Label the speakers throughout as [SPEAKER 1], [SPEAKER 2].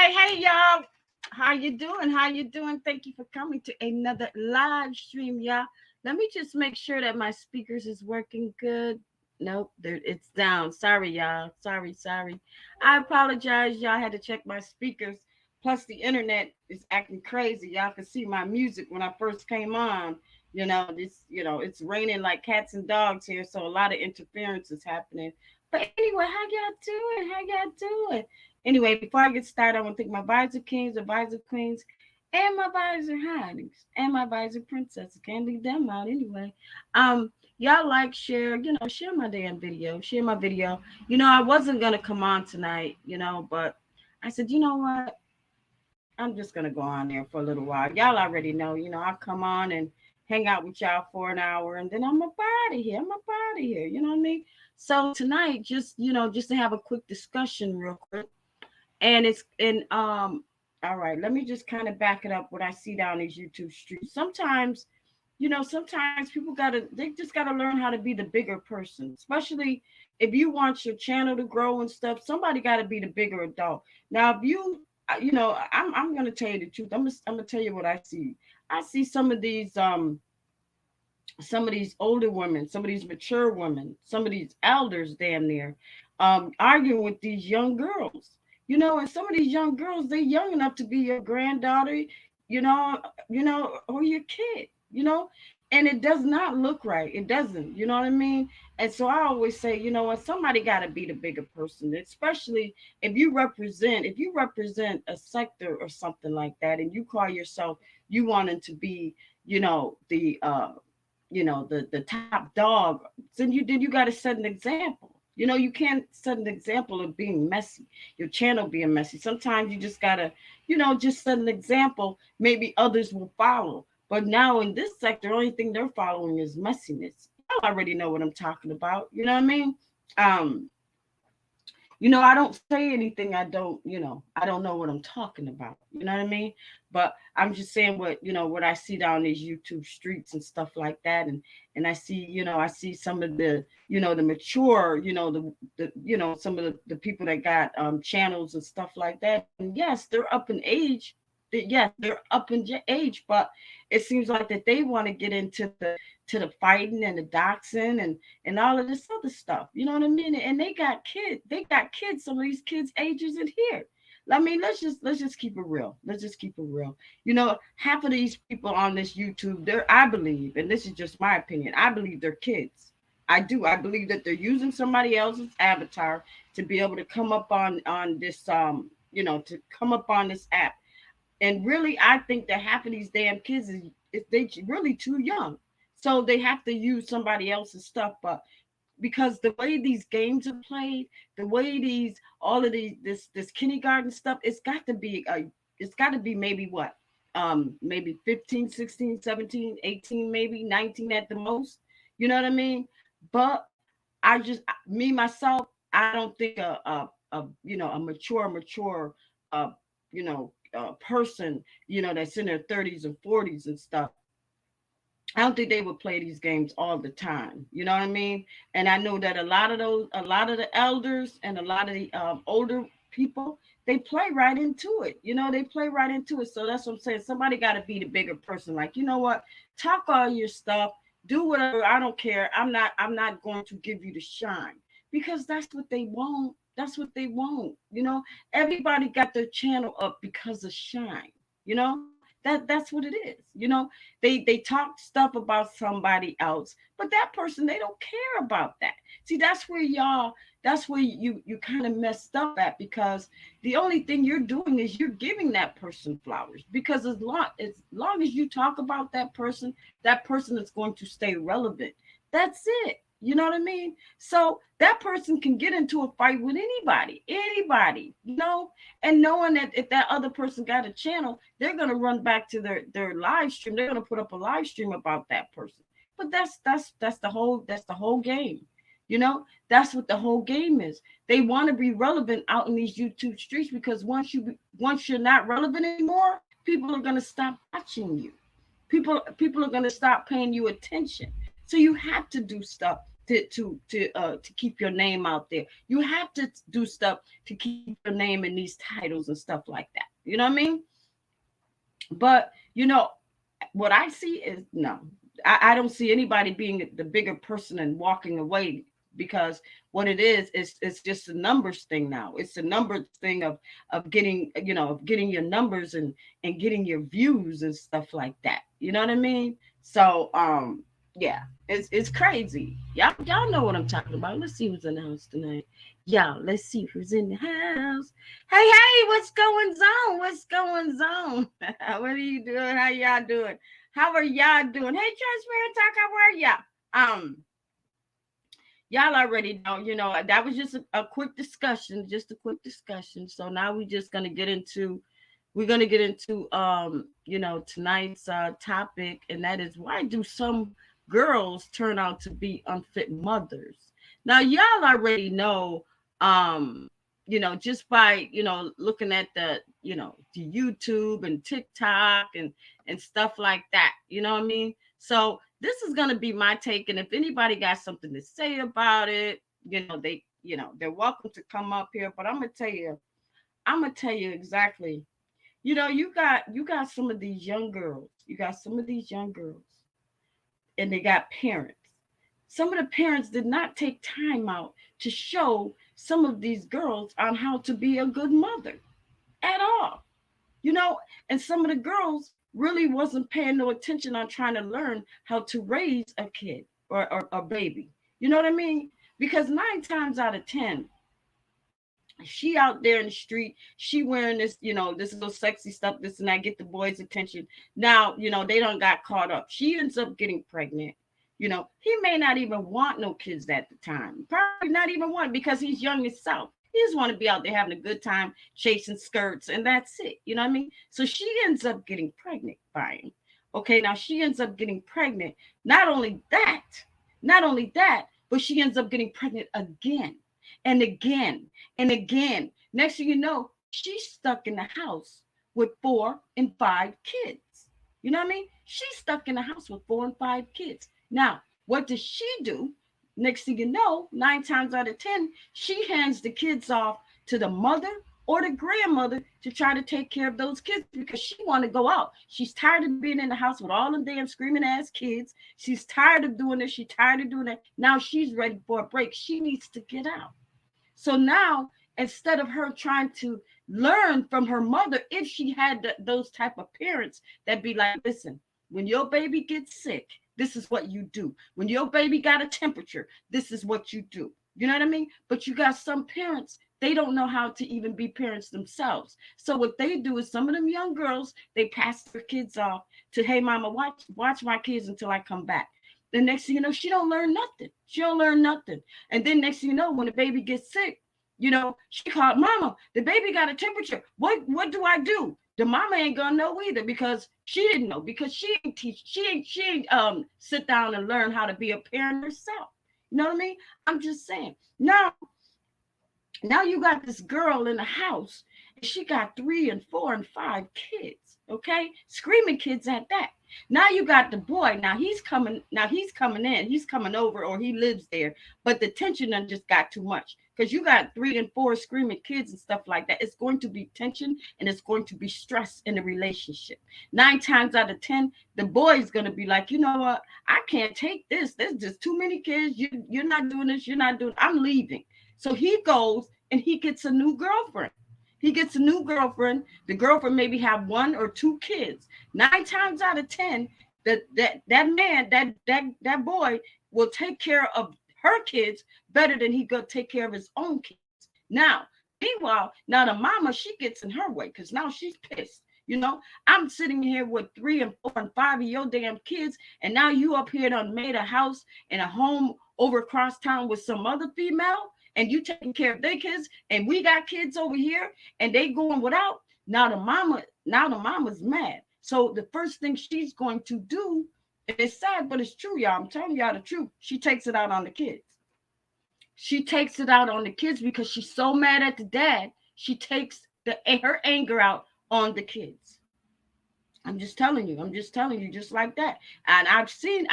[SPEAKER 1] Hey, y'all. How you doing? How you doing? Thank you for coming to another live stream, y'all. Let me just make sure that my speakers is working good. Nope, it's down. Sorry, y'all. Sorry. I apologize. Y'all had to check my speakers. Plus, the internet is acting crazy. Y'all can see my music when I first came on. It's raining like cats and dogs here, so a lot of interference is happening. But anyway, how y'all doing? How y'all doing? Anyway, before I get started, I want to thank my advisor kings, advisor queens, and my advisor honeys, and my advisor princesses. Can't leave them out anyway. Y'all like, share, share my damn video, share my video. I wasn't gonna come on tonight, but I said, you know what? I'm just gonna go on there for a little while. Y'all already know, I'll come on and hang out with y'all for an hour, and then I'm up out of here. You know what I mean? So tonight, just to have a quick discussion, real quick. And it's in all right, let me just kind of back it up what I see down these YouTube streets. Sometimes people they just gotta learn how to be the bigger person, especially if you want your channel to grow and stuff. Somebody gotta be the bigger adult. Now, if I'm gonna tell you the truth. I'm gonna tell you what I see. I see some of these older women, some of these mature women, some of these elders damn near arguing with these young girls. And some of these young girls, they're young enough to be your granddaughter, you know, or your kid, and it does not look right. It doesn't, you know what I mean? And so I always say, somebody got to be the bigger person, especially if you represent a sector or something like that, and you call yourself, you wanting to be, the top dog, then you got to set an example. You can't set an example of being messy, your channel being messy. Sometimes you just gotta, just set an example. Maybe others will follow. But now in this sector, the only thing they're following is messiness. Y'all already know what I'm talking about. You know what I mean? Um, I don't say anything I don't know what I'm talking about. You know what I mean? But I'm just saying what I see down these YouTube streets and stuff like that. And I see some of the mature, some of the people that got channels and stuff like that. And yes, they're up in age. Yes, they're up in age, but it seems like that they want to get into the fighting and the doxing and all of this other stuff. You know what I mean? And they got kids. They got kids. Some of these kids' ages in here. I mean, let's just keep it real. Let's just keep it real. Half of these people on this YouTube, I believe, and this is just my opinion, I believe they're kids. I do. I believe that they're using somebody else's avatar to be able to come up on this to come up on this app. And really, I think that half of these damn kids is they really too young, so they have to use somebody else's stuff. But because the way these games are played, the way these all of these this kindergarten stuff, it's got to be maybe what, maybe 15, 16, 17, 18, maybe 19 at the most. You know what I mean? But me myself, I don't think a mature uh person, that's in their 30s and 40s and stuff. I don't think they would play these games all the time. You know what I mean? And I know that a lot of the elders and a lot of the older people, they play right into it. They play right into it. So that's what I'm saying. Somebody got to be the bigger person. Like, you know what? Talk all your stuff. Do whatever. I don't care. I'm not going to give you the shine because that's what they want. That's what they want. Everybody got their channel up because of shine. You know, that's what it is. They talk stuff about somebody else, but that person, they don't care about that. See, that's where you kind of messed up at, because the only thing you're doing is you're giving that person flowers, because as long as you talk about that person is going to stay relevant. That's it. You know what I mean? So that person can get into a fight with anybody, and knowing that if that other person got a channel, they're gonna run back to their live stream. They're gonna put up a live stream about that person. But that's the whole game. You know, that's what the whole game is. They want to be relevant out in these YouTube streets, because once you're not relevant anymore, people are gonna stop watching you. People are gonna stop paying you attention. So you have to do stuff to keep your name out there. You have to do stuff to keep your name in these titles and stuff like that. You know what I mean? But what I see is no. I don't see anybody being the bigger person and walking away, because what it is it's just a numbers thing now. It's a numbers thing of getting of getting your numbers and getting your views and stuff like that. You know what I mean? So yeah, it's crazy. Y'all know what I'm talking about. Let's see who's in the house tonight. Y'all, let's see who's in the house. Hey, what's going on? What's going on? What are you doing? How y'all doing? How are y'all doing? Hey, Transparent Talk, how are y'all? Y'all already know, that was just a quick discussion, So now we're gonna get into tonight's topic, and that is, why do some girls turn out to be unfit mothers? Now y'all already know, just by looking at the YouTube and TikTok and stuff like that. You know what I mean? So this is gonna be my take, and if anybody got something to say about it, they're welcome to come up here. But I'm gonna tell you exactly. You got some of these young girls. And they got parents. Some of the parents did not take time out to show some of these girls on how to be a good mother at all. You know, and some of the girls really wasn't paying no attention on trying to learn how to raise a kid or a baby. You know what I mean? Because 9 times out of 10, she out there in the street, she wearing this little sexy stuff, this and that, get the boys' attention. Now, they don't got caught up. She ends up getting pregnant. He may not even want no kids at the time. Probably not even want, because he's young himself. He just want to be out there having a good time, chasing skirts, and that's it. You know what I mean? So she ends up getting pregnant by him. Okay, now she ends up getting pregnant. Not only that, but she ends up getting pregnant again and again and again. Next thing you know, she's stuck in the house with 4 and 5 kids. You know what I mean? She's stuck in the house with 4 and 5 kids. Now, what does she do? Next thing you know, 9 times out of 10, she hands the kids off to the mother or the grandmother to try to take care of those kids, because she want to go out. She's tired of being in the house with all them damn screaming ass kids. She's tired of doing this. She's tired of doing that. Now she's ready for a break. She needs to get out. So now, instead of her trying to learn from her mother, if she had those type of parents that be like, listen, when your baby gets sick, this is what you do. When your baby got a temperature, this is what you do. You know what I mean? But you got some parents, they don't know how to even be parents themselves. So what they do is, some of them young girls, they pass their kids off to, hey, mama, watch my kids until I come back. The next thing you know, she don't learn nothing. And then next thing you know, when the baby gets sick, she called, mama, the baby got a temperature. What do I do? The mama ain't gonna know either, because she didn't know, because she ain't teach, she ain't sit down and learn how to be a parent herself. You know what I mean? I'm just saying. Now you got this girl in the house, and she got 3 and 4 and 5 kids. Okay, screaming kids at that. Now you got the boy. Now he's coming in. He's coming over, or he lives there. But the tension done just got too much, because you got 3 and 4 screaming kids and stuff like that. It's going to be tension, and it's going to be stress in the relationship. 9 times out of 10, the boy is going to be like, you know what? I can't take this. There's just too many kids. You're not doing this. You're not doing. I'm leaving. So he goes and he gets a new girlfriend. The girlfriend maybe have 1 or 2 kids. 9 times out of 10, that boy will take care of her kids better than he could take care of his own kids. Meanwhile, the mama, she gets in her way, because now she's pissed. I'm sitting here with 3 and 4 and 5 of your damn kids, and now you up here done made a house and a home over across town with some other female, and you taking care of their kids, and we got kids over here, and they going without. Now the mama's mad. So the first thing she's going to do, and it's sad, but it's true, y'all. I'm telling y'all the truth. She takes it out on the kids. Because she's so mad at the dad. She takes her anger out on the kids. I'm just telling you, just like that. And I've seen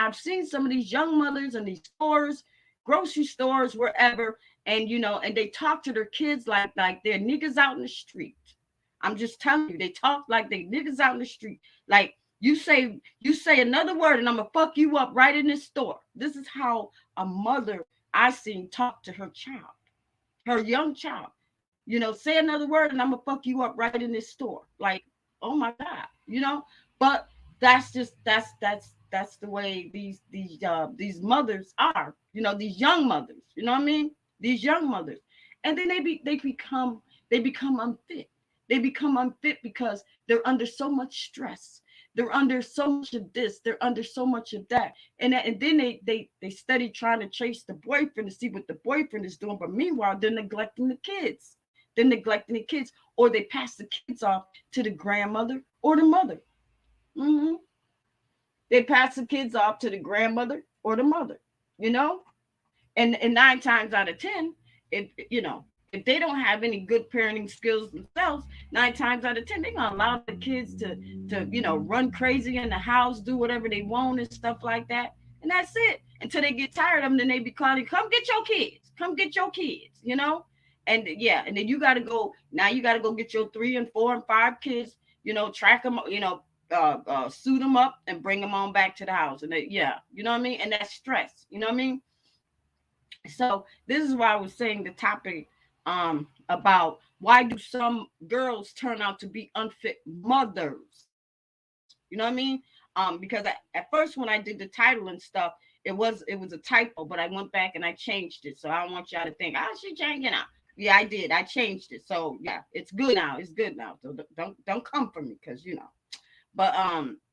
[SPEAKER 1] some of these young mothers and these stores grocery stores, wherever, and and they talk to their kids like they're niggas out in the street. I'm just telling you, they talk like they niggas out in the street. Like you say another word and I'm gonna fuck you up right in this store. This is how a mother I seen talk to her child, her young child. Say another word and I'm gonna fuck you up right in this store. Like, oh my God. But that's the way these mothers are. These young mothers. You know what I mean? These young mothers, and then they become unfit. They become unfit because they're under so much stress. They're under so much of this. They're under so much of that. And then they study trying to chase the boyfriend to see what the boyfriend is doing. But meanwhile, they're neglecting the kids. They're neglecting the kids, or they pass the kids off to the grandmother or the mother. hmm They pass the kids off to the grandmother or the mother. You know, and 9 times out of 10, if they don't have any good parenting skills themselves, 9 times out of 10 they're gonna allow the kids to run crazy in the house, do whatever they want and stuff like that, and that's it until they get tired of them. Then they be calling, come get your kids, come get your kids. And yeah, and then you got to go now. You got to go get your 3 and 4 and 5 kids. Track them. Suit them up and bring them on back to the house. And yeah, you know what I mean. And that's stress. You know what I mean. So this is why I was saying the topic about why do some girls turn out to be unfit mothers? You know what I mean? Because at first when I did the title and stuff, it was a typo, but I went back and I changed it. So I don't want y'all to think, oh, she changing out. Yeah, I did. I changed it. So yeah, it's good now. It's good now. So don't come for me because. But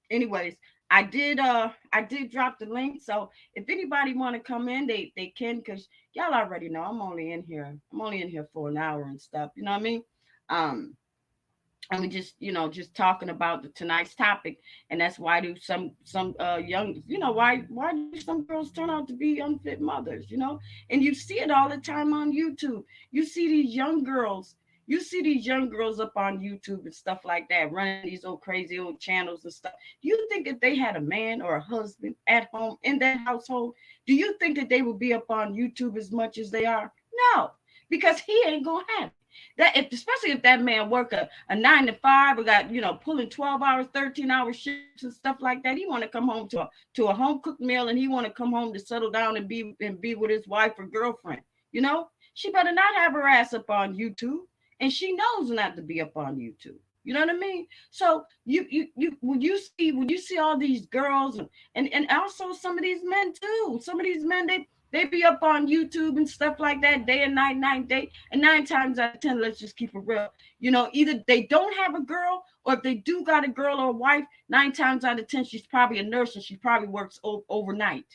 [SPEAKER 1] anyways, I did drop the link. So if anybody want to come in, they can, because y'all already know I'm only in here. I'm only in here for an hour and stuff. You know what I mean? Um and we just talking about tonight's topic, and that's why do some young, why do some girls turn out to be unfit mothers. And you see it all the time on YouTube. you see these young girls you see these young girls up on YouTube and stuff like that, running these old crazy old channels and stuff. Do you think if they had a man or a husband at home in that household, do you think that they would be up on YouTube as much as they are? No, because he ain't gonna have it. That if especially if that man work a 9 to 5 or got pulling 12 hours, 13-hour shifts and stuff like that, he want to come home to a home cooked meal, and he want to come home to settle down and be with his wife or girlfriend. She better not have her ass up on YouTube, and she knows not to be up on YouTube. You know what I mean? So you when you see all these girls and also some of these men too. Some of these men, they be up on YouTube and stuff like that day and night day. And 9 times out of 10, let's just keep it real. Either they don't have a girl, or if they do got a girl or a wife, 9 times out of 10, she's probably a nurse and she probably works overnight.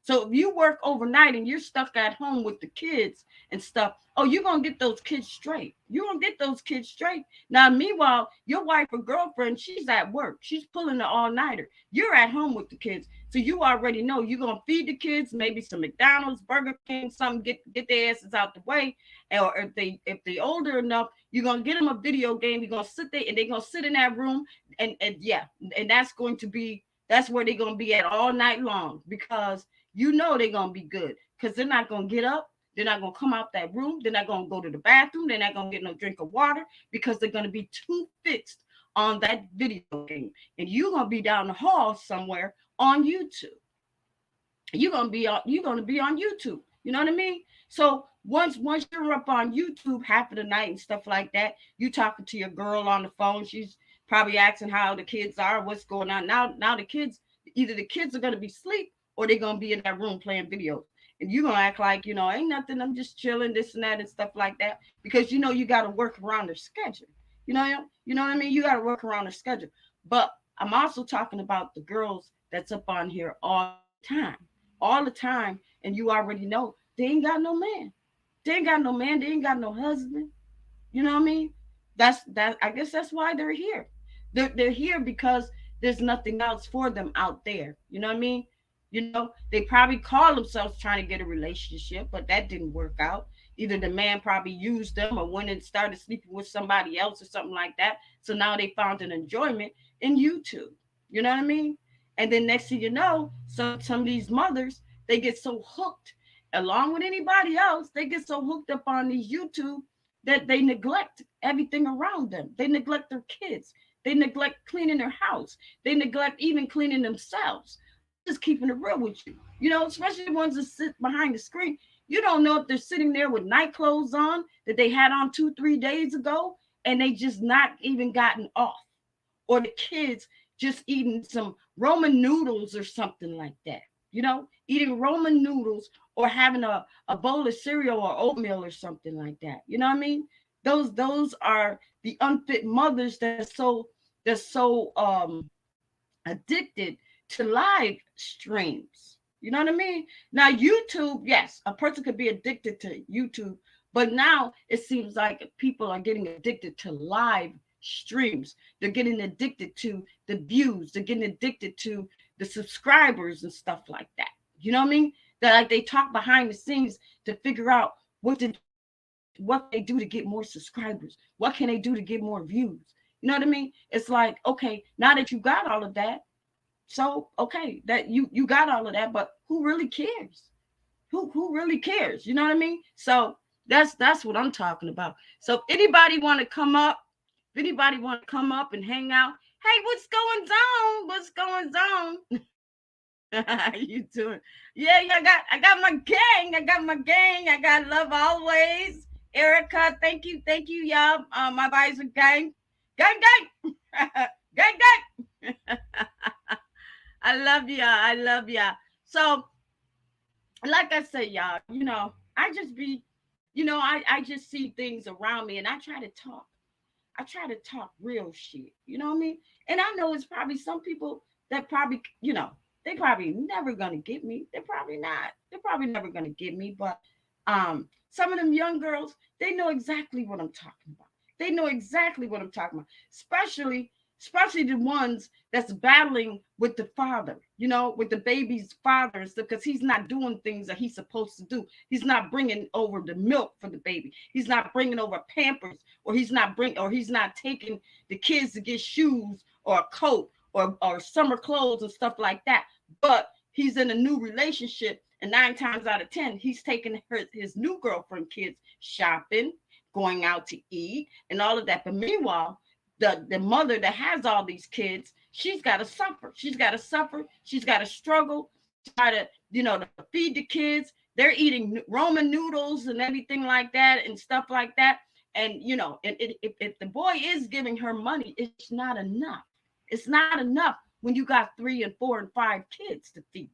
[SPEAKER 1] So if you work overnight and you're stuck at home with the kids and stuff, oh, you're going to get those kids straight. You're going to get those kids straight. Now, meanwhile, your wife or girlfriend, she's at work. She's pulling the all-nighter. You're at home with the kids. So you already know you're going to feed the kids, maybe some McDonald's, Burger King, something, get their asses out the way. Or if they older enough, you're going to get them a video game. You're going to sit there and they're going to sit in that room. And yeah, and that's where they're going to be at all night long, because they're going to be good, because they're not going to get up. They're not going to come out that room. They're not going to go to the bathroom. They're not going to get no drink of water, because they're going to be too fixed on that video game. And you're going to be down the hall somewhere on YouTube. You're going to be on YouTube. You know what I mean? So once you're up on YouTube half of the night and stuff like that, you talking to your girl on the phone. She's probably asking how the kids are, what's going on. Now the kids, either the kids are going to be asleep, or they're going to be in that room playing videos. And you're going to act like, ain't nothing, I'm just chilling, this and that and stuff like that. Because, you got to work around their schedule. You know what I mean? You got to work around their schedule. But I'm also talking about the girls that's up on here all the time. And you already know they ain't got no man. They ain't got no man. They ain't got no husband. You know what I mean? I guess that's why they're here. They're here because there's nothing else for them out there. You know what I mean? They probably call themselves trying to get a relationship, but that didn't work out. Either the man probably used them or went and started sleeping with somebody else or something like that. So now they found an enjoyment in YouTube. You know what I mean? And then next thing you know, some of these mothers, they get so hooked along with anybody else, they get so hooked up on these YouTube that they neglect everything around them. They neglect their kids. They neglect cleaning their house. They neglect even cleaning themselves. I'm just keeping it real with you. You know, especially the ones that sit behind the screen. You don't know if they're sitting there with night clothes on that they had on 2-3 days ago and they just not even gotten off. Or the kids just eating some Roman noodles or something like that. You know, eating Roman noodles or having a bowl of cereal or oatmeal or something like that. You know what I mean? Those are the unfit mothers that's so addicted to live streams. You know what I mean? Now YouTube, yes, a person could be addicted to YouTube, but now it seems like people are getting addicted to live streams. They're getting addicted to the views. They're getting addicted to the subscribers and stuff like that. You know what I mean? That like they talk behind the scenes to figure out what they do to get more subscribers. What can they do to get more views? You know what I mean? It's like, okay, now that you got all of that, so okay, that you got all of that, but who really cares? Who really cares? You know what I mean? So that's what I'm talking about. So if anybody want to come up, if anybody want to come up and hang out, hey, what's going on? What's going on? How you doing? Yeah, I got my gang. I got my gang. I got love always. Erica, thank you, y'all. My advisor gang. Gang. Gang. I love ya. I love ya. So, like I said, y'all, I just be, I just see things around me and I try to talk. I try to talk real shit. You know what I mean? And I know it's probably some people that probably, they probably never gonna get me. They're probably not. They're probably never gonna get me. But some of them young girls, they know exactly what I'm talking about. They know exactly what I'm talking about. Especially the ones that's battling with the father, with the baby's father and stuff, because he's not doing things that he's supposed to do. He's not bringing over the milk for the baby. He's not bringing over Pampers, or he's not taking the kids to get shoes or a coat or summer clothes and stuff like that. But he's in a new relationship, and 9 times out of 10, he's taking his new girlfriend kids shopping, going out to eat, and all of that. But meanwhile, the mother that has all these kids, she's got to suffer. She's got to struggle, try to, to feed the kids. They're eating Roman noodles and everything like that and stuff like that. And, if the boy is giving her money, it's not enough. It's not enough when you got 3 and 4 and 5 kids to feed.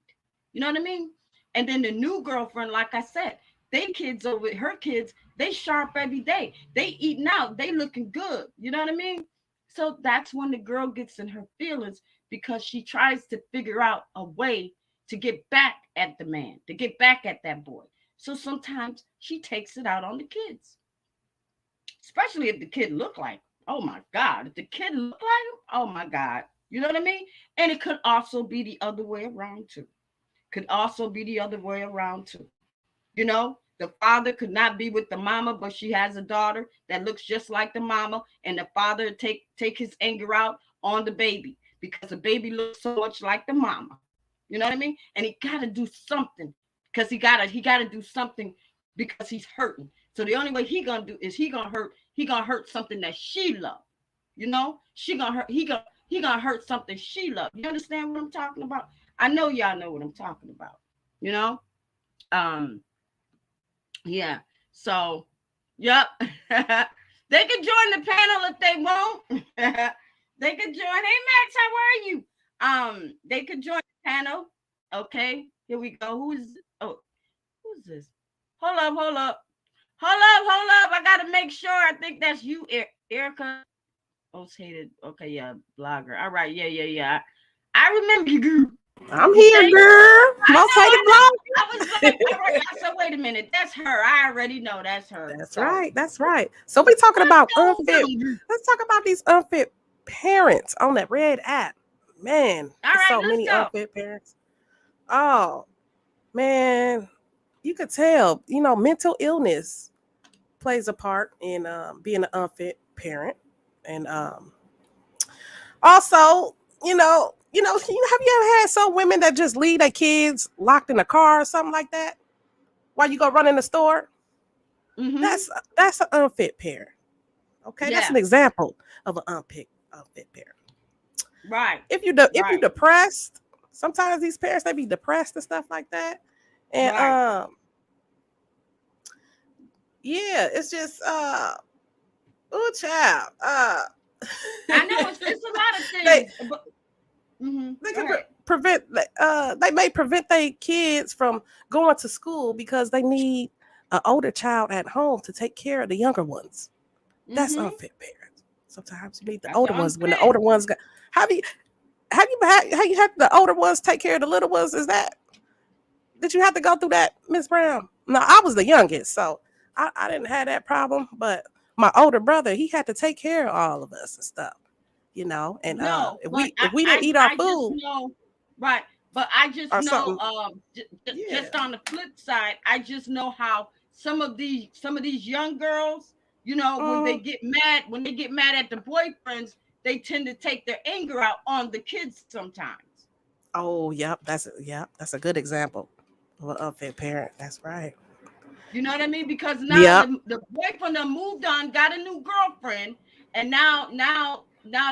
[SPEAKER 1] You know what I mean? And then the new girlfriend, like I said, her kids, they sharp every day. They eating out. They looking good. You know what I mean? So that's when the girl gets in her feelings, because she tries to figure out a way to get back at the man, to get back at that boy. So sometimes she takes it out on the kids, especially if the kid look like, oh my God, if the kid look like him, oh my God. You know what I mean? And it could also be the other way around too. The father could not be with the mama, but she has a daughter that looks just like the mama, and the father take his anger out on the baby because the baby looks so much like the mama. You know what I mean? And he got to do something, because he got to do something because he's hurting. So the only way he gonna do is he gonna hurt something that she loves. She gonna hurt. He gonna hurt something she loves. You understand what I'm talking about? I know y'all know what I'm talking about. Yeah. So, yep. They can join the panel if they want. They can join. Hey Max, how are you? They could join the panel. Okay, here we go. Who's this? Hold up. I gotta make sure. I think that's you, Erica. Most hated. Okay, yeah, blogger. All right, yeah. I remember you, girl.
[SPEAKER 2] I'm here, girl. Most hated blogger.
[SPEAKER 1] I was like, all right. I said, wait a minute, that's her. I already know that's her.
[SPEAKER 2] That's right. So we're talking about unfit. Let's talk about these unfit parents on that red app. Man,
[SPEAKER 1] all right,
[SPEAKER 2] so many unfit parents. Oh, man, you could tell, mental illness plays a part in being an unfit parent. And also, have you ever had some women that just leave their kids locked in a car or something like that? while you go run in the store.
[SPEAKER 1] Mm-hmm.
[SPEAKER 2] That's an unfit parent. Okay, that's an
[SPEAKER 1] Yeah.
[SPEAKER 2] example of an unfit parent.
[SPEAKER 1] Right.
[SPEAKER 2] If you
[SPEAKER 1] Right.
[SPEAKER 2] depressed, sometimes these parents they be depressed and stuff like that, and
[SPEAKER 1] Right.
[SPEAKER 2] yeah, it's just oh child
[SPEAKER 1] I know it's a lot of
[SPEAKER 2] they
[SPEAKER 1] things, but
[SPEAKER 2] they
[SPEAKER 1] go
[SPEAKER 2] can
[SPEAKER 1] ahead.
[SPEAKER 2] prevent they may prevent their kids from going to school because they need an older child at home to take care of the younger ones. That's
[SPEAKER 1] Mm-hmm.
[SPEAKER 2] unfit parents. Sometimes you need the
[SPEAKER 1] That's
[SPEAKER 2] older ones when the
[SPEAKER 1] unfit.
[SPEAKER 2] older ones got. Have you had the older ones take care of the little ones? Did you have to go through that, Miss Brown? No, I was the youngest, so I didn't have that problem. But my older brother, he had to take care of all of us and stuff, And
[SPEAKER 1] No,
[SPEAKER 2] if
[SPEAKER 1] but
[SPEAKER 2] we didn't eat our
[SPEAKER 1] I just
[SPEAKER 2] food
[SPEAKER 1] know, right. But I just
[SPEAKER 2] or
[SPEAKER 1] know,
[SPEAKER 2] something, yeah.
[SPEAKER 1] just on the flip side, I just know how some of these young girls,
[SPEAKER 2] Mm.
[SPEAKER 1] when they get mad at the boyfriends, they tend to take their anger out on the kids sometimes.
[SPEAKER 2] Oh, that's a good example of an unfit parent. That's right.
[SPEAKER 1] You know what I mean? Because now
[SPEAKER 2] Yep,
[SPEAKER 1] the boyfriend done moved on, got a new girlfriend, and now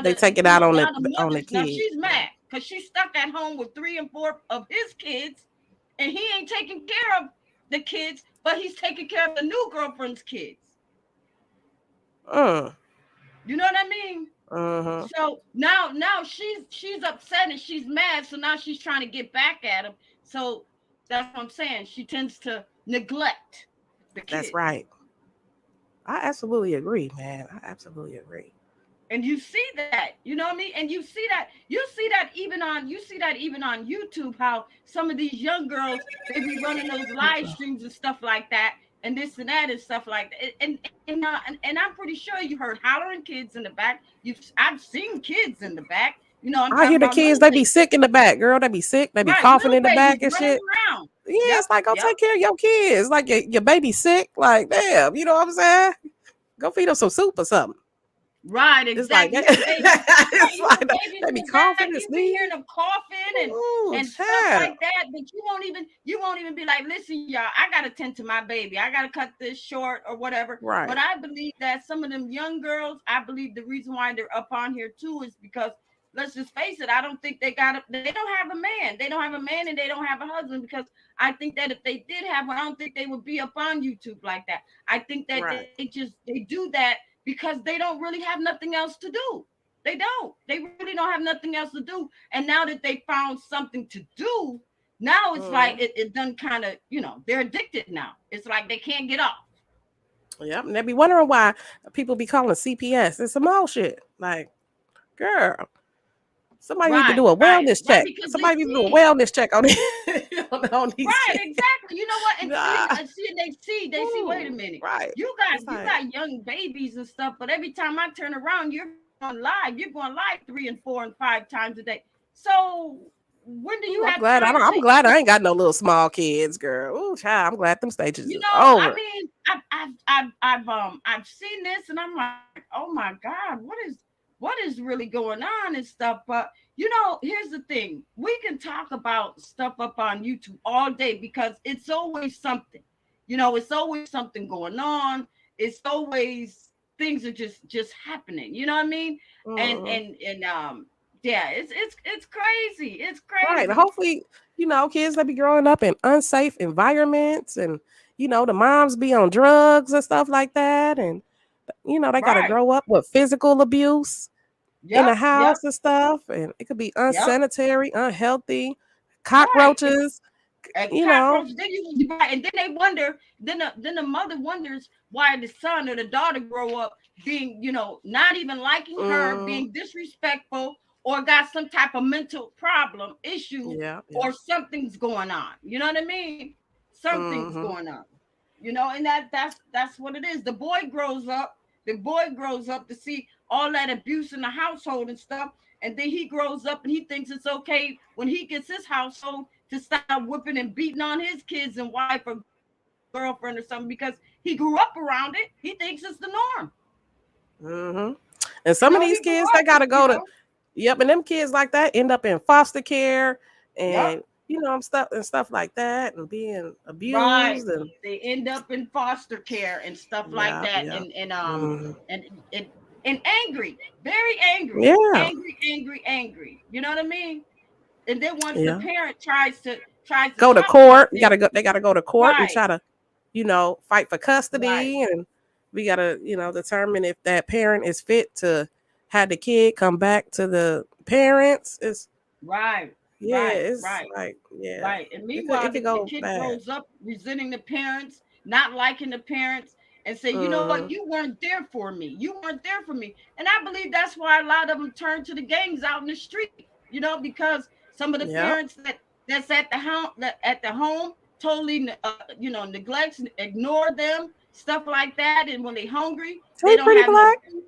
[SPEAKER 2] they take it out on
[SPEAKER 1] now the
[SPEAKER 2] the
[SPEAKER 1] mother's now
[SPEAKER 2] kid.
[SPEAKER 1] she's
[SPEAKER 2] Yeah.
[SPEAKER 1] mad because she's stuck at home with three and four of his kids, and he ain't taking care of the kids, but he's taking care of the new girlfriend's kids.
[SPEAKER 2] Mm.
[SPEAKER 1] You know what I mean?
[SPEAKER 2] Mm-hmm.
[SPEAKER 1] So now she's upset and she's mad. So now she's trying to get back at him. So that's what I'm saying. She tends to neglect the
[SPEAKER 2] That's
[SPEAKER 1] kids.
[SPEAKER 2] right. I absolutely agree, man. I absolutely agree.
[SPEAKER 1] And you see that, you know what I mean, and you see that even on YouTube, how some of these young girls, they be running those live streams and stuff like that, and this and that and stuff like that, and I'm pretty sure you heard hollering kids in the back. I've seen kids in the back, I'm
[SPEAKER 2] I
[SPEAKER 1] talking
[SPEAKER 2] hear the
[SPEAKER 1] about
[SPEAKER 2] kids,
[SPEAKER 1] little
[SPEAKER 2] they be
[SPEAKER 1] babies.
[SPEAKER 2] sick in the back, girl. They be sick. They be
[SPEAKER 1] Right,
[SPEAKER 2] coughing
[SPEAKER 1] little
[SPEAKER 2] in the
[SPEAKER 1] babies
[SPEAKER 2] back and
[SPEAKER 1] running
[SPEAKER 2] shit.
[SPEAKER 1] around.
[SPEAKER 2] Yeah,
[SPEAKER 1] Yep.
[SPEAKER 2] it's like go
[SPEAKER 1] Yep.
[SPEAKER 2] take care of your kids. Like your baby sick. Like damn, you know what I'm saying? Go feed them some soup or something.
[SPEAKER 1] Right,
[SPEAKER 2] It's like
[SPEAKER 1] exactly. You
[SPEAKER 2] that.
[SPEAKER 1] hear the babies, right?
[SPEAKER 2] It's
[SPEAKER 1] You hear
[SPEAKER 2] like
[SPEAKER 1] babies
[SPEAKER 2] they
[SPEAKER 1] in
[SPEAKER 2] be
[SPEAKER 1] the back.
[SPEAKER 2] coughing and
[SPEAKER 1] You be hearing
[SPEAKER 2] sneezing.
[SPEAKER 1] them coughing
[SPEAKER 2] Ooh,
[SPEAKER 1] and stuff
[SPEAKER 2] child.
[SPEAKER 1] like that. But you won't even be like, listen, y'all, I gotta tend to my baby. I gotta cut this short or whatever. But
[SPEAKER 2] Right.
[SPEAKER 1] I believe that some of them young girls, I believe the reason why they're up on here too is because, let's just face it, I don't think they don't have a man. They don't have a man and they don't have a husband, because I think that if they did have one, I don't think they would be up on YouTube like that. I think that
[SPEAKER 2] Right.
[SPEAKER 1] they do that because they don't really have nothing else to do. They don't. They really don't have nothing else to do. And now that they found something to do, now it's like
[SPEAKER 2] Mm.
[SPEAKER 1] it done kind of, they're addicted now. It's like they can't get off.
[SPEAKER 2] Yep. And they be wondering why people be calling CPS. It's some old shit. Like, girl, somebody need to
[SPEAKER 1] Right,
[SPEAKER 2] do a
[SPEAKER 1] right,
[SPEAKER 2] wellness
[SPEAKER 1] right.
[SPEAKER 2] check.
[SPEAKER 1] Because they
[SPEAKER 2] Somebody need to do a
[SPEAKER 1] see.
[SPEAKER 2] wellness check on, on these
[SPEAKER 1] Right,
[SPEAKER 2] kids.
[SPEAKER 1] exactly. You know what? And see,
[SPEAKER 2] Nah.
[SPEAKER 1] they see. Wait a
[SPEAKER 2] Ooh,
[SPEAKER 1] minute.
[SPEAKER 2] right. It's
[SPEAKER 1] You
[SPEAKER 2] like,
[SPEAKER 1] got young babies and stuff, but every time I turn around, you're going live. You're going live 3 and 4 and 5 times a day. So when do you
[SPEAKER 2] ooh, I'm
[SPEAKER 1] have
[SPEAKER 2] glad.
[SPEAKER 1] time
[SPEAKER 2] I'm
[SPEAKER 1] to,
[SPEAKER 2] glad I ain't got no little small kids, girl. Ooh, child, I'm glad them stages is
[SPEAKER 1] I
[SPEAKER 2] over.
[SPEAKER 1] mean, I've seen this, and I'm like, oh my God, what is really going on and stuff. But here's the thing: we can talk about stuff up on YouTube all day because it's always something. It's always something going on. It's always things are just happening. You know what I mean? And
[SPEAKER 2] Mm.
[SPEAKER 1] yeah, it's crazy. It's
[SPEAKER 2] Right.
[SPEAKER 1] crazy.
[SPEAKER 2] Hopefully, kids that be growing up in unsafe environments and, the moms be on drugs and stuff like that. And, they got to
[SPEAKER 1] Right.
[SPEAKER 2] grow up with physical abuse in
[SPEAKER 1] Yep.
[SPEAKER 2] the
[SPEAKER 1] Yep.
[SPEAKER 2] house and stuff. And it could be
[SPEAKER 1] Yep.
[SPEAKER 2] unsanitary, unhealthy,
[SPEAKER 1] Right.
[SPEAKER 2] cockroaches,
[SPEAKER 1] A
[SPEAKER 2] you know.
[SPEAKER 1] cockroach. Then you right, and then they wonder. Then the mother wonders why the son or the daughter grow up being, not even liking her,
[SPEAKER 2] Mm,
[SPEAKER 1] being disrespectful, or got some type of mental problem issue,
[SPEAKER 2] yeah, yeah.
[SPEAKER 1] or something's going on. You know what I mean? Something's
[SPEAKER 2] Mm-hmm.
[SPEAKER 1] going on. And that's what it is. The boy grows up. The boy grows up to see all that abuse in the household and stuff, and then he grows up and he thinks it's okay when he gets his household to start whipping and beating on his kids and wife or girlfriend or something because he grew up around it. He thinks it's the norm.
[SPEAKER 2] Mm-hmm. And some of
[SPEAKER 1] He
[SPEAKER 2] these
[SPEAKER 1] grew up,
[SPEAKER 2] kids, they got to go to, yep. And them kids like that end up in foster care.
[SPEAKER 1] Yep.
[SPEAKER 2] And, stuff like that, and being
[SPEAKER 1] Right.
[SPEAKER 2] abused, and
[SPEAKER 1] They end up in foster care and stuff like
[SPEAKER 2] yeah,
[SPEAKER 1] that,
[SPEAKER 2] yeah,
[SPEAKER 1] and
[SPEAKER 2] mm,
[SPEAKER 1] and and and angry, very angry,
[SPEAKER 2] yeah,
[SPEAKER 1] angry, angry, angry. You know what I mean? And then once the
[SPEAKER 2] yeah.
[SPEAKER 1] parent tries to
[SPEAKER 2] Go to
[SPEAKER 1] talk about
[SPEAKER 2] court. You
[SPEAKER 1] this,
[SPEAKER 2] gotta go. They gotta go to court and
[SPEAKER 1] right,
[SPEAKER 2] try to, fight for
[SPEAKER 1] right,
[SPEAKER 2] custody, and we gotta, determine if that parent is fit to have the kid come back to the parents. It's
[SPEAKER 1] right,
[SPEAKER 2] Yeah,
[SPEAKER 1] right,
[SPEAKER 2] it's
[SPEAKER 1] right.
[SPEAKER 2] like, yeah,
[SPEAKER 1] Right. And
[SPEAKER 2] it could
[SPEAKER 1] meanwhile,
[SPEAKER 2] it could
[SPEAKER 1] the
[SPEAKER 2] go
[SPEAKER 1] kid
[SPEAKER 2] bad.
[SPEAKER 1] grows up resenting the parents, not liking the parents, and say, you know what,
[SPEAKER 2] Hmm.
[SPEAKER 1] you weren't there for me. You weren't there for me. And I believe that's why a lot of them turn to the gangs out in the street, because some of the
[SPEAKER 2] Yeah,
[SPEAKER 1] parents that's at the home totally neglects, ignore them, stuff like that. And when they're hungry, they
[SPEAKER 2] hey,
[SPEAKER 1] don't
[SPEAKER 2] pretty
[SPEAKER 1] have no
[SPEAKER 2] black.
[SPEAKER 1] food.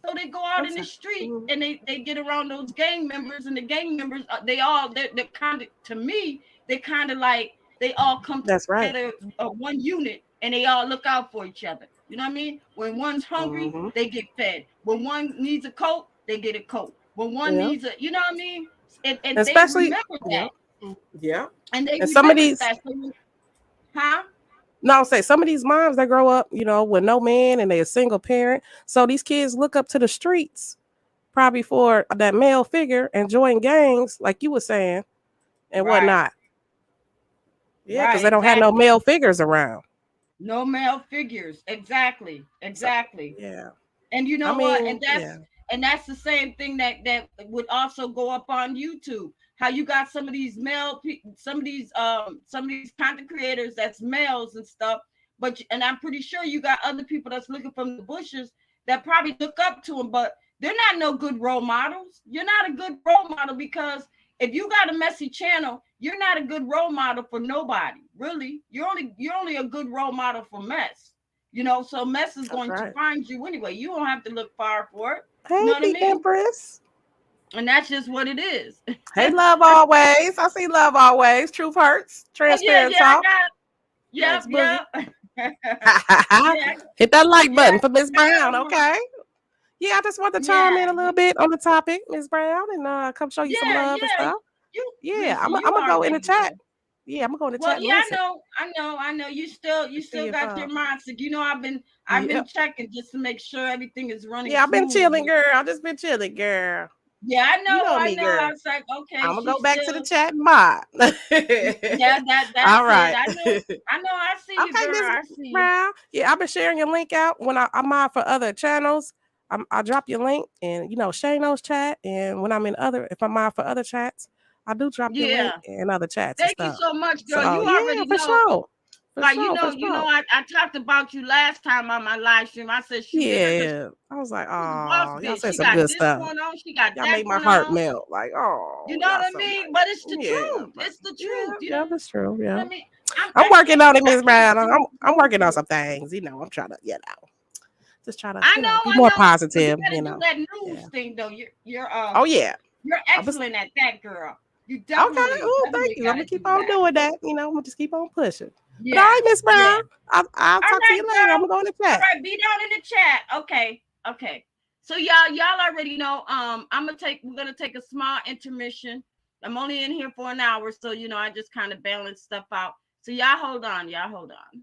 [SPEAKER 1] So they go out
[SPEAKER 2] I'm
[SPEAKER 1] in the
[SPEAKER 2] sorry.
[SPEAKER 1] street
[SPEAKER 2] Mhm.
[SPEAKER 1] and they get around those gang members, and the gang members they're kind of, to me, they kind of like they all come
[SPEAKER 2] That's right.
[SPEAKER 1] together one unit, and they all look out for each other. You know what I mean? When one's hungry,
[SPEAKER 2] Hmm.
[SPEAKER 1] they get fed. When one needs a coat, they get a coat. When one
[SPEAKER 2] Yeah,
[SPEAKER 1] needs a, you know what I mean? And they
[SPEAKER 2] especially,
[SPEAKER 1] remember
[SPEAKER 2] yeah,
[SPEAKER 1] that,
[SPEAKER 2] yeah.
[SPEAKER 1] and they
[SPEAKER 2] And some of
[SPEAKER 1] remember
[SPEAKER 2] these,
[SPEAKER 1] that. So, huh?
[SPEAKER 2] no, I'll say some of these moms that grow up, with no man and they're a single parent. So these kids look up to the streets probably for that male figure and join gangs, like you were saying, and
[SPEAKER 1] Right,
[SPEAKER 2] whatnot. Yeah, because
[SPEAKER 1] right,
[SPEAKER 2] they don't have no
[SPEAKER 1] exactly.
[SPEAKER 2] male figures around.
[SPEAKER 1] No male figures. Exactly,
[SPEAKER 2] So
[SPEAKER 1] exactly.
[SPEAKER 2] yeah,
[SPEAKER 1] And you
[SPEAKER 2] I
[SPEAKER 1] know what?
[SPEAKER 2] mean, yeah,
[SPEAKER 1] And that's the same thing that would also go up on YouTube. How you got some of these some of these content creators that's males and stuff, and I'm pretty sure you got other people that's looking from the bushes that probably look up to them, but they're not no good role models. You're not a good role model, because if you got a messy channel, you're not a good role model for nobody. Really, you're only a good role model for mess. So mess is
[SPEAKER 2] that's
[SPEAKER 1] going to
[SPEAKER 2] right.
[SPEAKER 1] find you anyway. You don't have to look far for it. You
[SPEAKER 2] Hey,
[SPEAKER 1] know what I
[SPEAKER 2] the
[SPEAKER 1] mean?
[SPEAKER 2] Empress.
[SPEAKER 1] And that's just what it is.
[SPEAKER 2] Hey, love always. I see love always. Truth hurts.
[SPEAKER 1] Oh yeah,
[SPEAKER 2] Transparent
[SPEAKER 1] yeah, I
[SPEAKER 2] talk.
[SPEAKER 1] got. Yep,
[SPEAKER 2] Thanks, Boogie.
[SPEAKER 1] yep. Yeah,
[SPEAKER 2] Hit that like
[SPEAKER 1] yeah.
[SPEAKER 2] button for Miss
[SPEAKER 1] I
[SPEAKER 2] Brown,
[SPEAKER 1] got one.
[SPEAKER 2] okay? Yeah, I just want to chime
[SPEAKER 1] Yeah,
[SPEAKER 2] in a little bit on the topic, Miss Brown, and come show you some
[SPEAKER 1] yeah,
[SPEAKER 2] love and
[SPEAKER 1] yeah.
[SPEAKER 2] stuff.
[SPEAKER 1] You
[SPEAKER 2] Yeah,
[SPEAKER 1] listen.
[SPEAKER 2] I'm
[SPEAKER 1] You
[SPEAKER 2] gonna go in the
[SPEAKER 1] already
[SPEAKER 2] chat.
[SPEAKER 1] know.
[SPEAKER 2] Yeah, I'm gonna go in the
[SPEAKER 1] Well,
[SPEAKER 2] chat and
[SPEAKER 1] yeah, I
[SPEAKER 2] listen
[SPEAKER 1] know, I know, I know. You
[SPEAKER 2] to see
[SPEAKER 1] still
[SPEAKER 2] if
[SPEAKER 1] got your mindset. I've
[SPEAKER 2] yeah,
[SPEAKER 1] been checking just to make sure everything is running
[SPEAKER 2] yeah, I've been chilling,
[SPEAKER 1] smoothly.
[SPEAKER 2] girl. I just been chilling, girl.
[SPEAKER 1] Yeah, I
[SPEAKER 2] You
[SPEAKER 1] know,
[SPEAKER 2] know
[SPEAKER 1] I
[SPEAKER 2] me,
[SPEAKER 1] know. I
[SPEAKER 2] girl.
[SPEAKER 1] was like, okay,
[SPEAKER 2] I'm gonna go
[SPEAKER 1] she's
[SPEAKER 2] back to the
[SPEAKER 1] still.
[SPEAKER 2] chat and mod.
[SPEAKER 1] Yeah, that's
[SPEAKER 2] All
[SPEAKER 1] it.
[SPEAKER 2] right.
[SPEAKER 1] I know. I know. I see you,
[SPEAKER 2] Okay,
[SPEAKER 1] girl.
[SPEAKER 2] Miss
[SPEAKER 1] I see you.
[SPEAKER 2] Brown. Yeah, I've been sharing your link out when I'm on for other channels. I'll drop your link and Shayno's chat. And when I'm in if I'm on for other chats, I do drop your link
[SPEAKER 1] Yeah.
[SPEAKER 2] in other chats and
[SPEAKER 1] Thank you
[SPEAKER 2] stuff.
[SPEAKER 1] so much, girl.
[SPEAKER 2] So
[SPEAKER 1] You
[SPEAKER 2] yeah,
[SPEAKER 1] already
[SPEAKER 2] for
[SPEAKER 1] know.
[SPEAKER 2] sure. For
[SPEAKER 1] Like,
[SPEAKER 2] sure, for sure.
[SPEAKER 1] I talked about you last time on my live stream. I said, shoot, get her, because
[SPEAKER 2] Yeah. I was like,
[SPEAKER 1] she's a boss
[SPEAKER 2] oh, y'all
[SPEAKER 1] bitch.
[SPEAKER 2] said
[SPEAKER 1] She
[SPEAKER 2] some
[SPEAKER 1] got
[SPEAKER 2] good
[SPEAKER 1] this
[SPEAKER 2] stuff.
[SPEAKER 1] going on. She got
[SPEAKER 2] Y'all
[SPEAKER 1] that
[SPEAKER 2] made my
[SPEAKER 1] going
[SPEAKER 2] heart
[SPEAKER 1] on.
[SPEAKER 2] melt. Like,
[SPEAKER 1] You
[SPEAKER 2] oh,
[SPEAKER 1] know
[SPEAKER 2] y'all
[SPEAKER 1] what I
[SPEAKER 2] so
[SPEAKER 1] mean? But it's the
[SPEAKER 2] nice. Yeah,
[SPEAKER 1] truth.
[SPEAKER 2] but
[SPEAKER 1] It's the
[SPEAKER 2] yeah,
[SPEAKER 1] truth. You
[SPEAKER 2] yeah,
[SPEAKER 1] know
[SPEAKER 2] that's true.
[SPEAKER 1] what
[SPEAKER 2] Yeah.
[SPEAKER 1] I mean?
[SPEAKER 2] I'm working on it,
[SPEAKER 1] I
[SPEAKER 2] Miss
[SPEAKER 1] can't
[SPEAKER 2] Brown.
[SPEAKER 1] see you
[SPEAKER 2] I'm
[SPEAKER 1] going
[SPEAKER 2] working on
[SPEAKER 1] through
[SPEAKER 2] some
[SPEAKER 1] it.
[SPEAKER 2] things. I'm trying to, just try to,
[SPEAKER 1] I know,
[SPEAKER 2] be
[SPEAKER 1] I
[SPEAKER 2] more
[SPEAKER 1] know. But you
[SPEAKER 2] positive,
[SPEAKER 1] got to do that news
[SPEAKER 2] Yeah.
[SPEAKER 1] thing, though.
[SPEAKER 2] Oh yeah.
[SPEAKER 1] You're
[SPEAKER 2] I was
[SPEAKER 1] excellent at that, girl. You
[SPEAKER 2] okay.
[SPEAKER 1] definitely,
[SPEAKER 2] Oh, thank
[SPEAKER 1] definitely
[SPEAKER 2] you. I'm
[SPEAKER 1] got
[SPEAKER 2] gonna
[SPEAKER 1] to
[SPEAKER 2] keep
[SPEAKER 1] do
[SPEAKER 2] on
[SPEAKER 1] that.
[SPEAKER 2] doing that. I'm gonna just keep on pushing. But all
[SPEAKER 1] Yeah,
[SPEAKER 2] right, Miss
[SPEAKER 1] yeah.
[SPEAKER 2] Brown. I'll
[SPEAKER 1] All
[SPEAKER 2] talk to
[SPEAKER 1] right,
[SPEAKER 2] you later. I'm
[SPEAKER 1] girl.
[SPEAKER 2] gonna go in the
[SPEAKER 1] All
[SPEAKER 2] chat.
[SPEAKER 1] right, be down in the chat. Okay, okay. So y'all already know. We're gonna take a small intermission. I'm only in here for an hour, so I just kind of balance stuff out. So y'all hold on. Y'all hold on.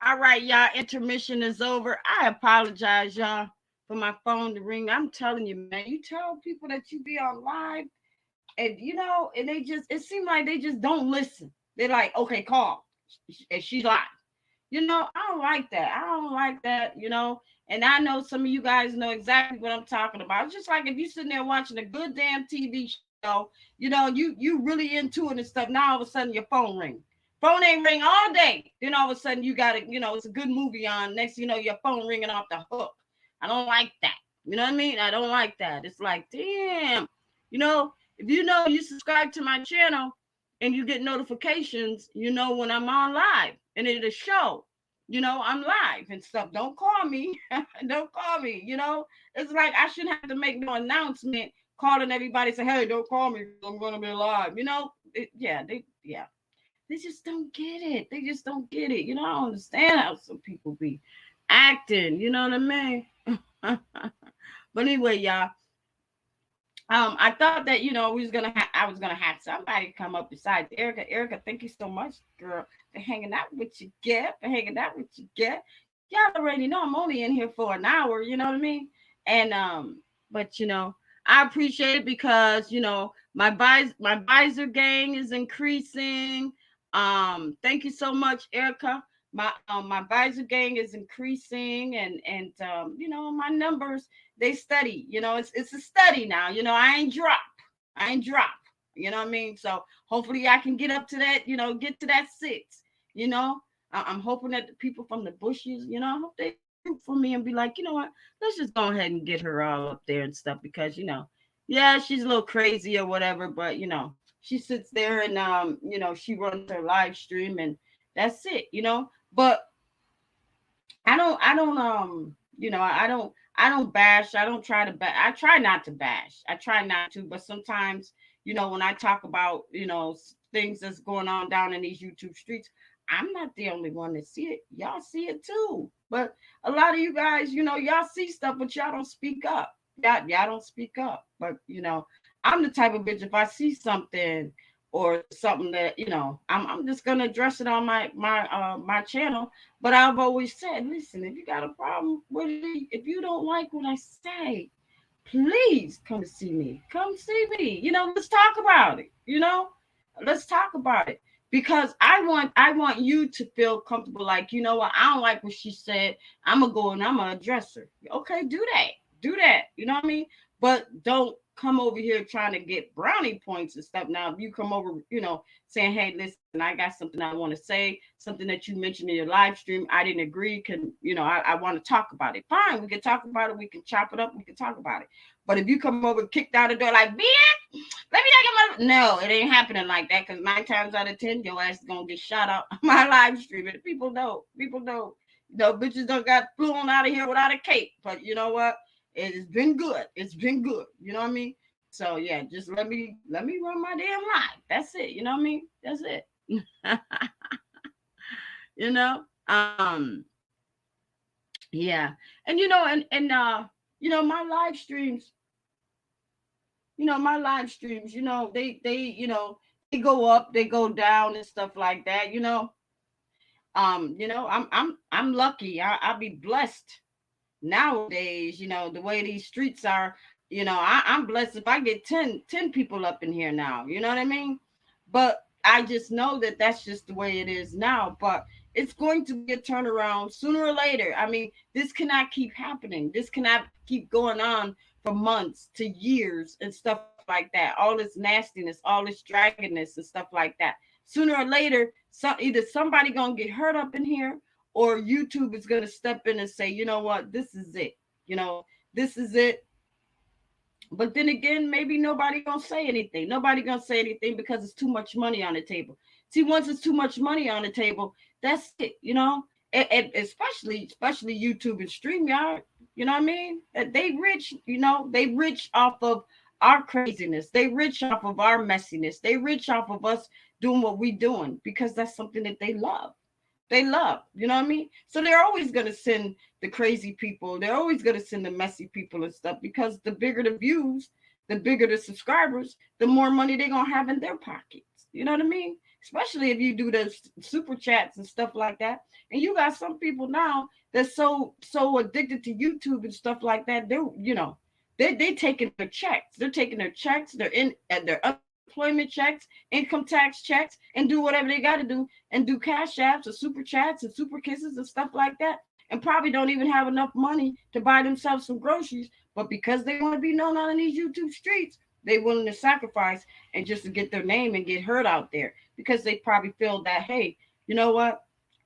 [SPEAKER 1] All right, y'all. Intermission is over. I apologize, y'all, for my phone to ring. I'm telling you, man. You tell people that you be on live, and and they just it seems like they just don't listen. They're like, okay, call, and she's live. I don't like that. I don't like that. And I know some of you guys know exactly what I'm talking about. It's just like if you're sitting there watching a good damn TV show, you really into it and stuff. Now all of a sudden your phone ring. Phone ain't ring all day. Then all of a sudden you got it, it's a good movie on. Next thing you know, your phone ringing off the hook. I don't like that. You know what I mean? I don't like that. It's like, damn, if you subscribe to my channel and you get notifications, when I'm on live and it'll show, I'm live and stuff. Don't call me. Don't call me. It's like I shouldn't have to make no announcement calling everybody say, hey, don't call me. I'm going to be live. They just don't get it. They just don't get it. I don't understand how some people be acting. You know what I mean? But anyway, y'all. I thought that I was gonna have somebody come up besides Erica. Erica, thank you so much, girl, for hanging out with you. Y'all already know I'm only in here for an hour. You know what I mean? And but I appreciate it because my visor gang is increasing. Thank you so much, Erica. My visor gang is increasing, and my numbers they study. It's a study now. I ain't drop. You know what I mean? So hopefully I can get up to that. Get to that 6. I'm hoping that the people from the bushes, I hope they root for me and be like, you know what? Let's just go ahead and get her all up there and stuff because yeah, she's a little crazy or whatever, but she sits there and she runs her live stream and that's it. But I don't bash. I don't try to bash. I try not to bash. I try not to, but sometimes, when I talk about, things that's going on down in these YouTube streets, I'm not the only one that see it. Y'all see it too. But a lot of you guys, y'all see stuff, but y'all don't speak up. Y'all don't speak up. But, I'm the type of bitch, if I see something or something that I'm just gonna address it on my channel. But I've always said, listen, if you got a problem with it, if you don't like what I say, please come to see me. Come see me. Let's talk about it. Let's talk about it because I want you to feel comfortable. Like, you know what? I don't like what she said. I'm gonna go and I'm gonna address her. Okay, do that. Do that. You know what I mean? But don't come over here trying to get brownie points and stuff. Now, if you come over, saying, hey, listen, I got something I want to say, something that you mentioned in your live stream, I didn't agree. I want to talk about it. Fine, we can talk about it. We can chop it up. We can talk about it. But if you come over and kick down the door like, bitch, let me get my... No, it ain't happening like that because 9 times out of 10, your ass is going to get shot out my live stream. And people know. Bitches don't got flown out of here without a cape. But you know what? It's been good. It's been good. You know what I mean? So yeah, just let me run my damn life. That's it. You know what I mean? That's it. Yeah. And my live streams, they go up, they go down and stuff like that, I'm lucky. I'll be blessed nowadays, the way these streets are, I'm blessed if I get 10 people up in here now, you know what I mean? But I just know that that's just the way it is now, but it's going to be a turnaround sooner or later. I mean, this cannot keep happening. This cannot keep going on for months to years and stuff like that. All this nastiness, all this draggedness and stuff like that. Sooner or later, either somebody gonna get hurt up in here or YouTube is going to step in and say, you know what, this is it. This is it. But then again, maybe nobody going to say anything. Nobody going to say anything because it's too much money on the table. See, once it's too much money on the table, that's it, and especially YouTube and StreamYard, you know what I mean? They rich, they rich off of our craziness. They rich off of our messiness. They rich off of us doing what we doing because that's something that they love. You know what I mean? So they're always going to send the crazy people. They're always going to send the messy people and stuff because the bigger the views, the bigger the subscribers, the more money they're going to have in their pockets. You know what I mean? especially if you do the super chats and stuff like that. And you got some people now that's so addicted to YouTube and stuff like that. They're, you know, they taking their checks. They're taking their checks. They're in at their unemployment checks, income tax checks, and do whatever they got to do and do cash apps or super chats and super kisses and stuff like that. And probably don't even have enough money to buy themselves some groceries. But because they want to be known on these YouTube streets, they willing to sacrifice and just to get their name and get heard out there because they probably feel that, hey, you know what?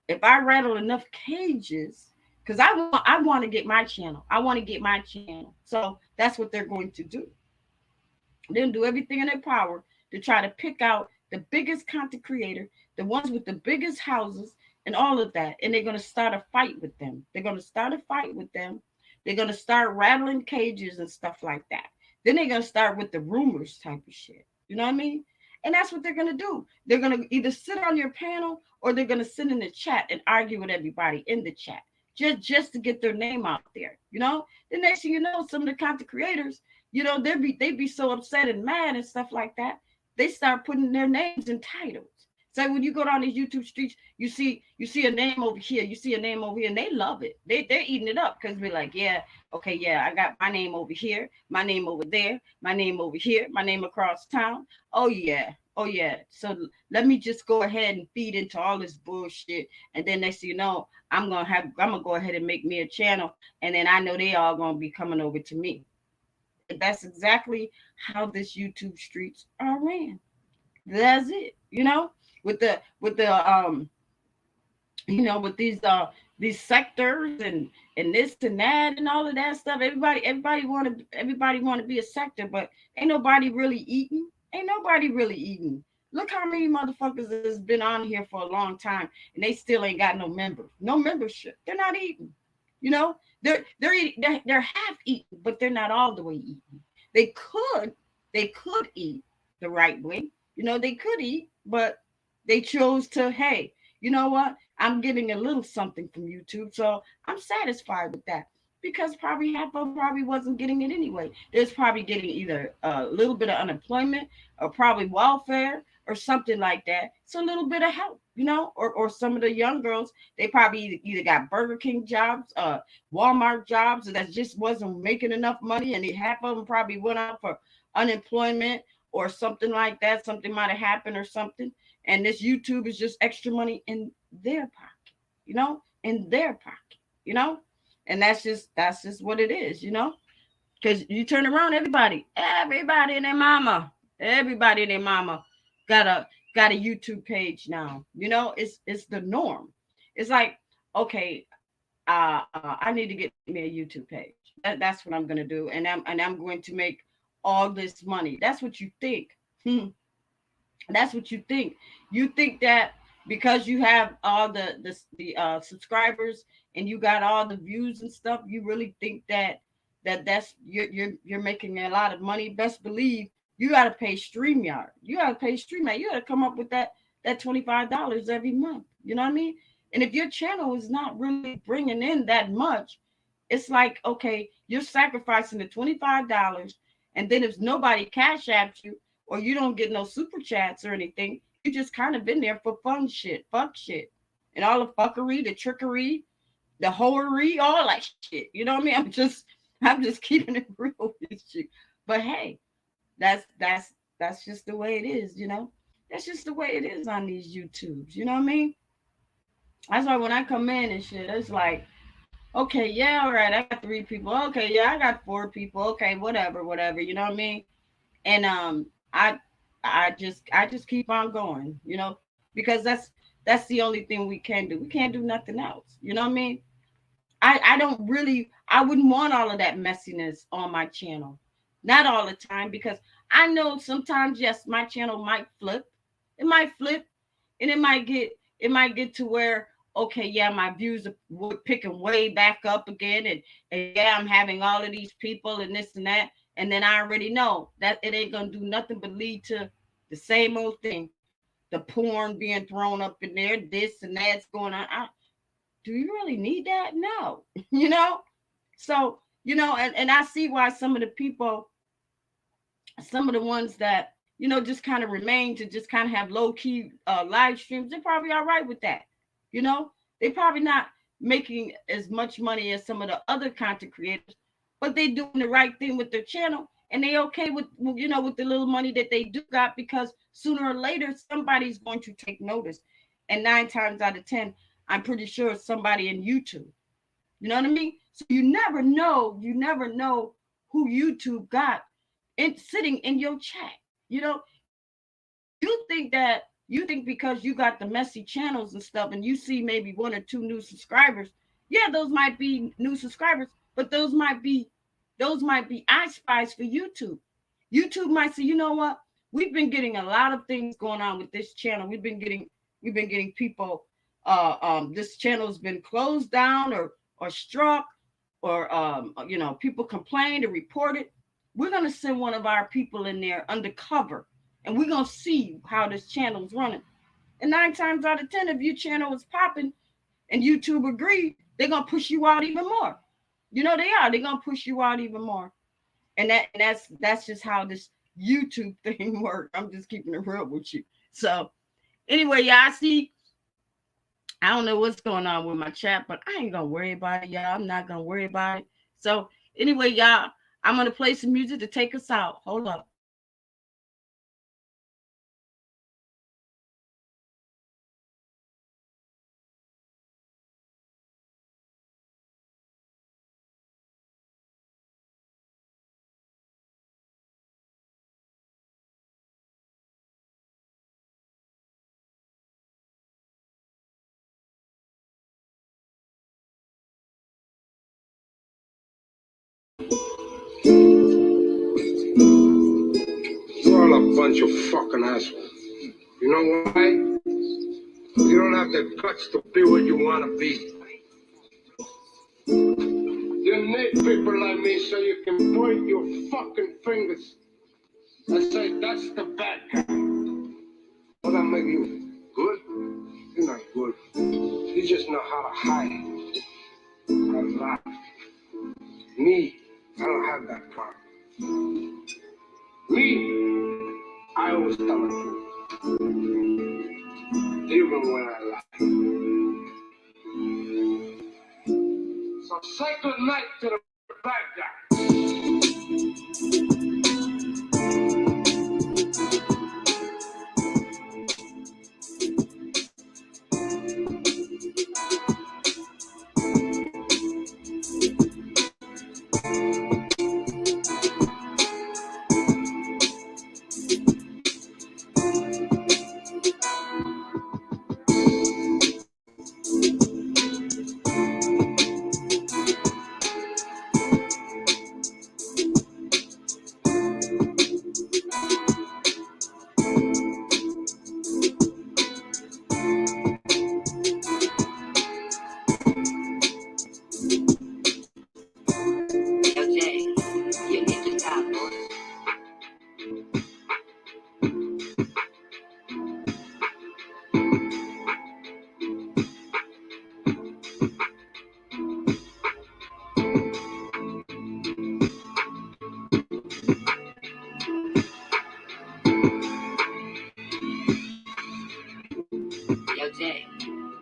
[SPEAKER 1] If I rattle enough cages, because I want to get my channel. I want to get my channel. So that's what they're going to do. They'll do everything in their power to try to pick out the biggest content creator, the ones with the biggest houses and all of that. And they're going to start a fight with them. They're going to start a fight with them. They're going to start rattling cages and stuff like that. Then they're going to start with the rumors type of shit. You know what I mean? And that's what they're going to do. They're going to either sit on your panel or they're going to sit in the chat and argue with everybody in the chat just to get their name out there. You know, the next thing you know, some of the content creators, you know, they'd be so upset and mad and stuff like that. They start putting their names in titles. So when you go down these YouTube streets, you see a name over here, you see a name over here, and they love it. They're eating it up because we're like, yeah, okay, yeah, I got my name over here, my name over there, my name over here, my name across town. Oh yeah, oh yeah. So let me just go ahead and feed into all this bullshit, and then next thing you know, I'm gonna go ahead and make me a channel, and then I know they all gonna be coming over to me. That's exactly how this YouTube streets are ran. That's it, you know, with the you know, with these sectors and this and that and all of that stuff. Everybody want to be a sector, but ain't nobody really eating. Ain't nobody really eating. Look how many motherfuckers has been on here for a long time and they still ain't got no members, no membership. They're not eating. You know, they're eating, they're half eating, but they're not all the way eating. They could eat the right way. You know, they could eat, but they chose to, hey, you know what? I'm getting a little something from YouTube, so I'm satisfied with that. Because probably half of them probably wasn't getting it anyway. There's probably getting either a little bit of unemployment or probably welfare or something like that. So a little bit of help, you know, or some of the young girls, they probably either got Burger King jobs, Walmart jobs that just wasn't making enough money, and half of them probably went out for unemployment or something like that. Something might have happened or something, and this YouTube is just extra money in their pocket, you know, in their pocket, you know, and that's just what it is, you know, because you turn around, everybody and their mama, everybody and their mama got a got a YouTube page now. You know, it's the norm. It's like, okay, I need to get me a YouTube page. That's what I'm gonna do, and I'm going to make all this money. That's what you think. That's what you think. You think that because you have all the subscribers and you got all the views and stuff, you really think that's you're making a lot of money. Best believe you got to pay StreamYard. You got to pay StreamYard. You got to come up with that $25 every month. You know what I mean? And if your channel is not really bringing in that much, it's like, okay, you're sacrificing the $25, and then if nobody cash apps you or you don't get no super chats or anything, you just kind of been there for fun shit, fuck shit, and all the fuckery, the trickery, the hoery, all that shit. You know what I mean? I'm just keeping it real with you. But hey, that's just the way it is, you know. That's just the way it is on these YouTubes. You know what I mean? That's why when I come in and shit, it's like, okay, yeah, all right, I got 3 people. Okay, yeah, I got 4 people. Okay, whatever. You know what I mean? And I just keep on going, you know, because that's the only thing we can do. We can't do nothing else. You know what I mean? I wouldn't want all of that messiness on my channel. Not all the time, because I know sometimes, yes, my channel might flip. It might flip, and it might get to where, okay, yeah, my views are picking way back up again, and yeah, I'm having all of these people and this and that, and then I already know that it ain't gonna do nothing but lead to the same old thing. The porn being thrown up in there, this and that's going on. Do you really need that? No. You know? So, and I see why some of the people, some of the ones that, just kind of remain to just kind of have low key live streams, they're probably all right with that. They probably not making as much money as some of the other content creators, but they doing the right thing with their channel, and they okay with the little money that they do got, because sooner or later somebody's going to take notice, and 9 times out of 10, I'm pretty sure it's somebody in YouTube. You know what I mean? So you never know. You never know who YouTube got sitting in your chat. You know, you think because you got the messy channels and stuff, and you see maybe 1 or 2 new subscribers. Yeah, those might be new subscribers, but those might be I spies for YouTube. YouTube might say, you know what? We've been getting a lot of things going on with this channel. We've been getting people. This channel's been closed down or struck, or people complained or reported. We're gonna send one of our people in there undercover, and we're gonna see how this channel's running. And 9 times out of 10, if your channel is popping and YouTube agreed, they're gonna push you out even more. They're gonna push you out even more. And that's just how this YouTube thing works. I'm just keeping it real with you. So anyway, y'all, I don't know what's going on with my chat, but I ain't gonna worry about it, y'all. I'm not gonna worry about it. So anyway, y'all, I'm gonna play some music to take us out. Hold up.
[SPEAKER 3] You're all a bunch of fucking assholes. You know why? You don't have the guts to be what you want to be. You need people like me so you can point your fucking fingers and say, that's the bad guy. Will that make you good? You're not good. You just know how to hide. A lot. Me, I don't have that part. Me, I always tell the truth. Even when I lie. So say good night to the bad guy.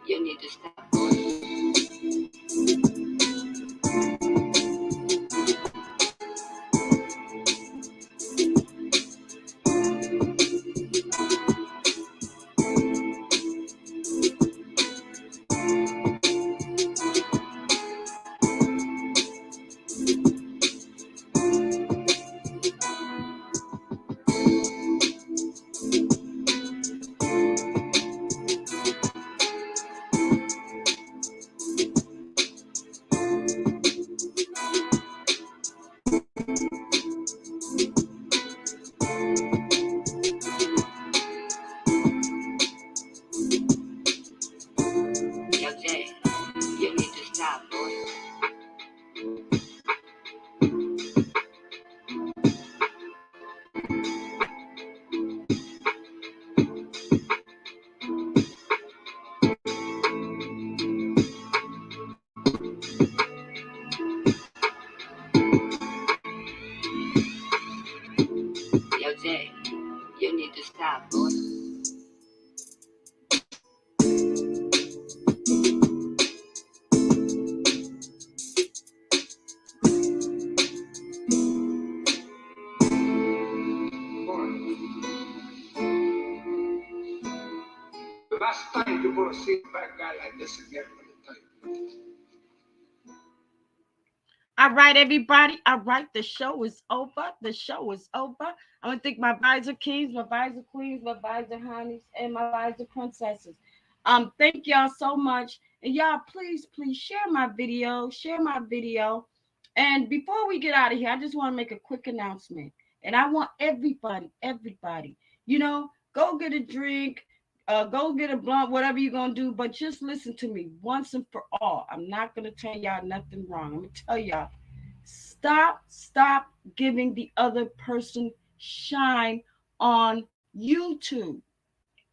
[SPEAKER 3] You need to stop. last time you're gonna see a bad guy like this again. Let me tell you.
[SPEAKER 1] All right, everybody. All right, the show is over. The show is over. I want to thank my visor kings, my visor queens, my visor honeys, and my visor princesses. Thank y'all so much. And y'all, please, please share my video. Share my video. And before we get out of here, I just want to make a quick announcement. And I want everybody, go get a drink, go get a blunt, whatever you're gonna do, but just listen to me once and for all. I'm not gonna tell y'all nothing wrong. I'm gonna tell y'all, stop giving the other person shine on YouTube.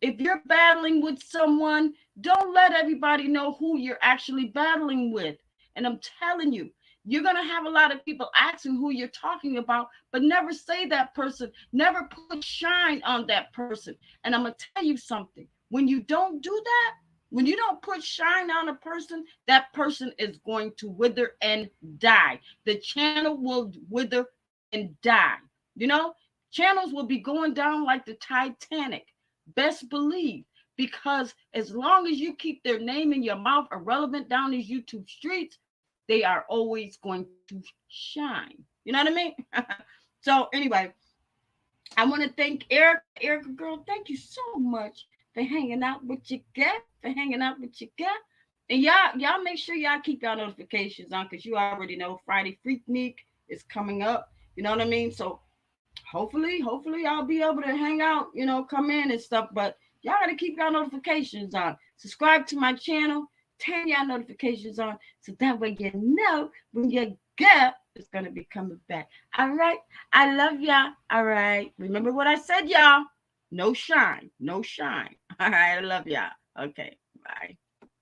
[SPEAKER 1] If you're battling with someone, don't let everybody know who you're actually battling with. And I'm telling you, you're going to have a lot of people asking who you're talking about, but never say that person, never put shine on that person. And I'm going to tell you something. When you don't do that, when you don't put shine on a person, that person is going to wither and die. The channel will wither and die. Channels will be going down like the Titanic. Best believe, because as long as you keep their name in your mouth irrelevant down these YouTube streets, they are always going to shine. You know what I mean? So anyway, I want to thank Erica. Erica, girl, thank you so much for hanging out with your guest, And y'all make sure y'all keep y'all notifications on, because you already know Friday Freak Week is coming up. You know what I mean? So hopefully I'll be able to hang out, come in and stuff. But y'all got to keep y'all notifications on. Subscribe to my channel. Turn y'all notifications on, so that way you know when your girl is going to be coming back. All right. I love y'all. All right. Remember what I said, y'all. No shine. All right. I love y'all. Okay. Bye.